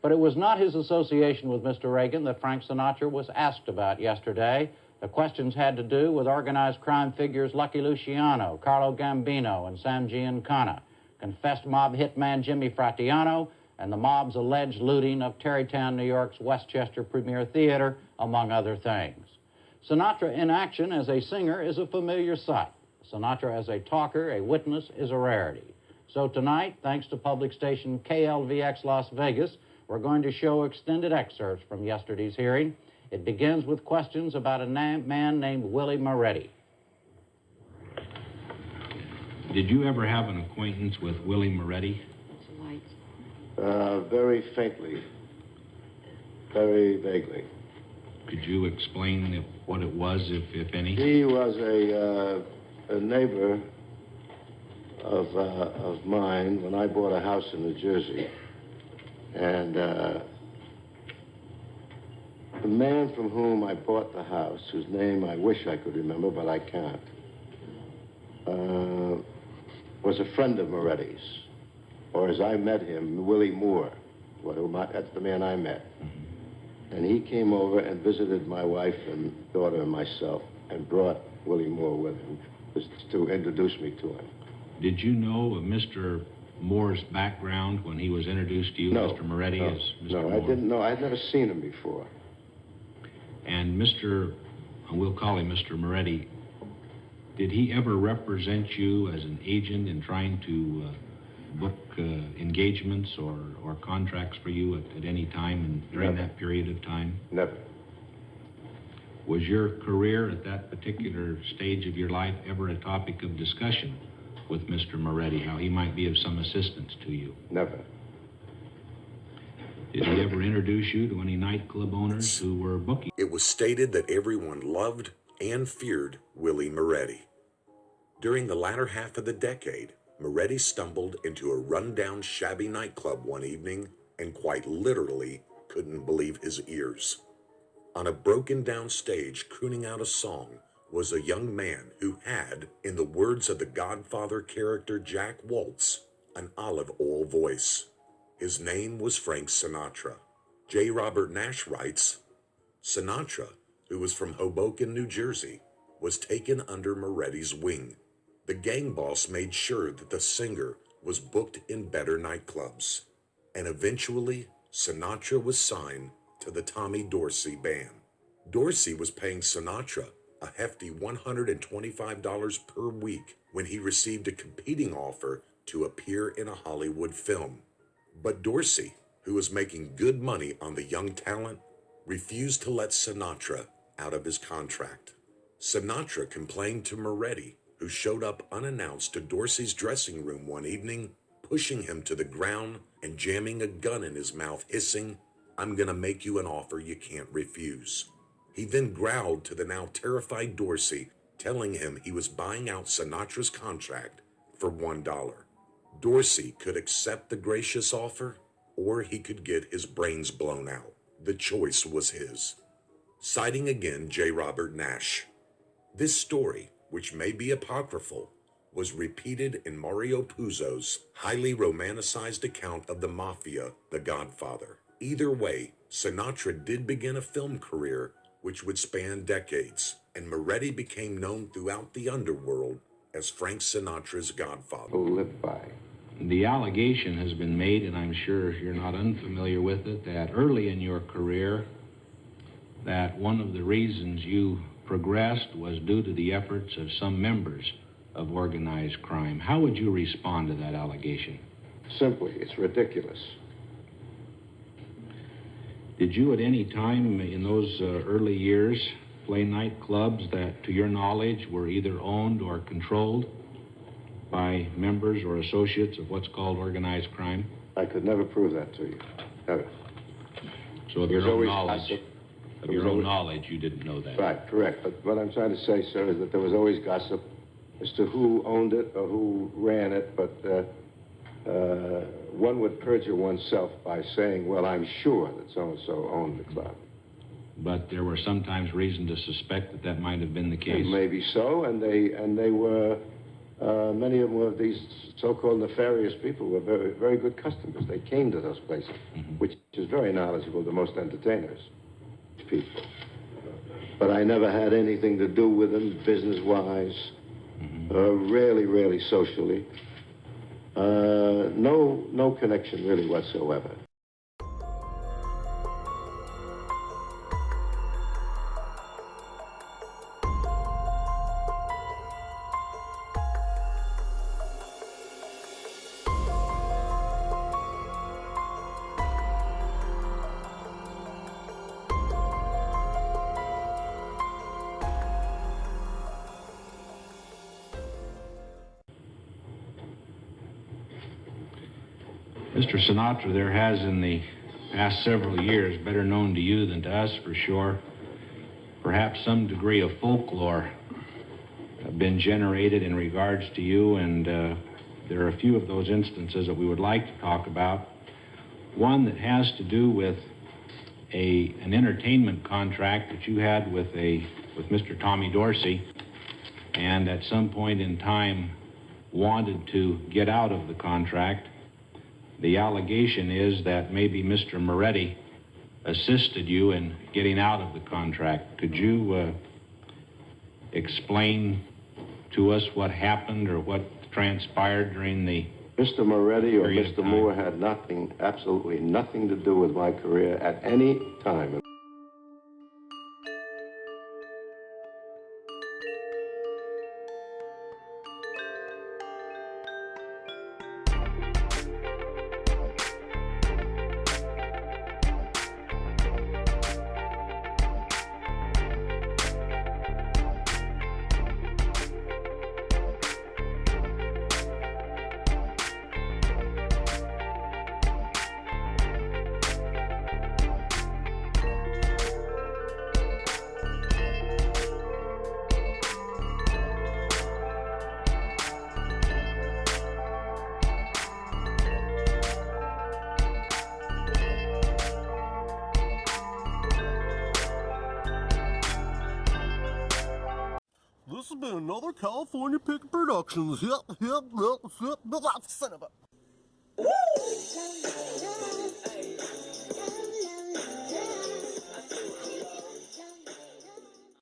But it was not his association with Mr. Reagan that Frank Sinatra was asked about yesterday. The questions had to do with organized crime figures Lucky Luciano, Carlo Gambino, and Sam Giancana, confessed mob hitman Jimmy Fratiano, and the mob's alleged looting of Tarrytown, New York's Westchester Premier Theater, among other things. Sinatra in action as a singer is a familiar sight. Sinatra as a talker, a witness, is a rarity. So tonight, thanks to public station KLVX Las Vegas, we're going to show extended excerpts from yesterday's hearing. It begins with questions about a man named Willie Moretti. Did you ever have an acquaintance with Willie Moretti? Very faintly, very vaguely. Could you explain what it was, if any? He was a neighbor of mine when I bought a house in New Jersey. And the man from whom I bought the house, whose name I wish I could remember, but I can't, was a friend of Moretti's. Or as I met him, Willie Moore. That's the man I met. And he came over and visited my wife and daughter and myself and brought Willie Moore with him to introduce me to him. Did you know of Mr. Moore's background when he was introduced to you, No, Mr. Moretti, no, as Mr. No, Moore? I didn't know. I'd never seen him before. And we'll call him Mr. Moretti, did he ever represent you as an agent in trying to book engagements or contracts for you at any time and during that period of time? Never. Was your career at that particular stage of your life ever a topic of discussion with Mr. Moretti, how he might be of some assistance to you? Never. Did he ever introduce you to any nightclub owners who were booking? It was stated that everyone loved and feared Willie Moretti. During the latter half of the decade, Moretti stumbled into a rundown, shabby nightclub one evening and quite literally couldn't believe his ears. On a broken-down stage, crooning out a song, was a young man who had, in the words of the Godfather character Jack Waltz, an olive oil voice. His name was Frank Sinatra. J. Robert Nash writes, Sinatra, who was from Hoboken, New Jersey, was taken under Moretti's wing. The gang boss made sure that the singer was booked in better nightclubs. And eventually, Sinatra was signed to the Tommy Dorsey Band. Dorsey was paying Sinatra a hefty $125 per week when he received a competing offer to appear in a Hollywood film. But Dorsey, who was making good money on the young talent, refused to let Sinatra out of his contract. Sinatra complained to Moretti, who showed up unannounced to Dorsey's dressing room one evening, pushing him to the ground and jamming a gun in his mouth, hissing, "I'm gonna make you an offer you can't refuse." He then growled to the now terrified Dorsey, telling him he was buying out Sinatra's contract for $1. Dorsey could accept the gracious offer, or he could get his brains blown out. The choice was his. Citing again J. Robert Nash, this story, which may be apocryphal, was repeated in Mario Puzo's highly romanticized account of the Mafia, The Godfather. Either way, Sinatra did begin a film career which would span decades, and Moretti became known throughout the underworld as Frank Sinatra's godfather. Who lived by. The allegation has been made, and I'm sure you're not unfamiliar with it, that early in your career, that one of the reasons you progressed was due to the efforts of some members of organized crime. How would you respond to that allegation? Simply, it's ridiculous. Did you at any time in those early years play nightclubs that, to your knowledge, were either owned or controlled by members or associates of what's called organized crime? I could never prove that to you. Never. So of your own knowledge, you didn't know that? Right, correct. But what I'm trying to say, sir, is that there was always gossip as to who owned it or who ran it, but one would perjure oneself by saying, well, I'm sure that so-and-so owned the club. But there were sometimes reason to suspect that that might have been the case. Maybe so, and they were, many of them were these so-called nefarious people were very, very good customers. They came to those places, which She's very knowledgeable to most entertainers, people. But I never had anything to do with them business-wise, rarely socially. No connection really whatsoever. Mr. Sinatra, there has in the past several years, better known to you than to us for sure, perhaps some degree of folklore been generated in regards to you, and there are a few of those instances that we would like to talk about. One that has to do with an entertainment contract that you had with Mr. Tommy Dorsey, and at some point in time wanted to get out of the contract. The allegation is that maybe Mr. Moretti assisted you in getting out of the contract. Could you explain to us what happened or what transpired during the Mr. Moretti or period of Mr. time? Moore had nothing, absolutely nothing to do with my career at any time. This has been another California Pick Productions. Son of a...